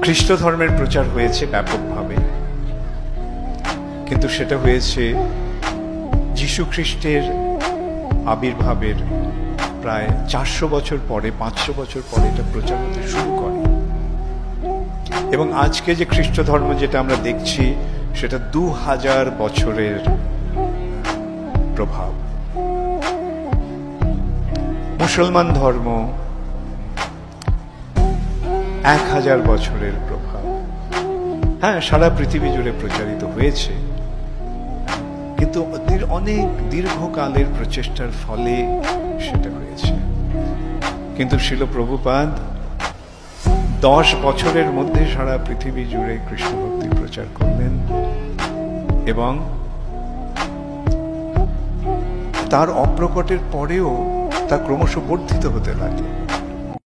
খ্রিস্ট ধর্মের প্রচার হয়েছে ব্যাপকভাবে, কিন্তু সেটা হয়েছে যীশু খ্রিস্টের আবির্ভাবের প্রায় 400 বছর পরে, 500 বছর পরে এটা প্রচার হতে শুরু করে। এবং আজকে যে খ্রিস্ট ধর্ম যেটা আমরা দেখছি সেটা 2000 বছরের প্রভাব। মুসলমান ধর্ম 1000 বছরের প্রভাব। হ্যাঁ, সারা পৃথিবী জুড়ে প্রচারিত হয়েছে, কিন্তু অনেক দীর্ঘকালের প্রচেষ্টার ফলে সেটা হয়েছে। কিন্তু শিল প্রভুপাদ 10 বছরের মধ্যে সারা পৃথিবী জুড়ে কৃষ্ণ ভক্তি প্রচার করলেন এবং তার অপ্রকটের পরেও তা ক্রমশ বর্ধিত হতে লাগলো।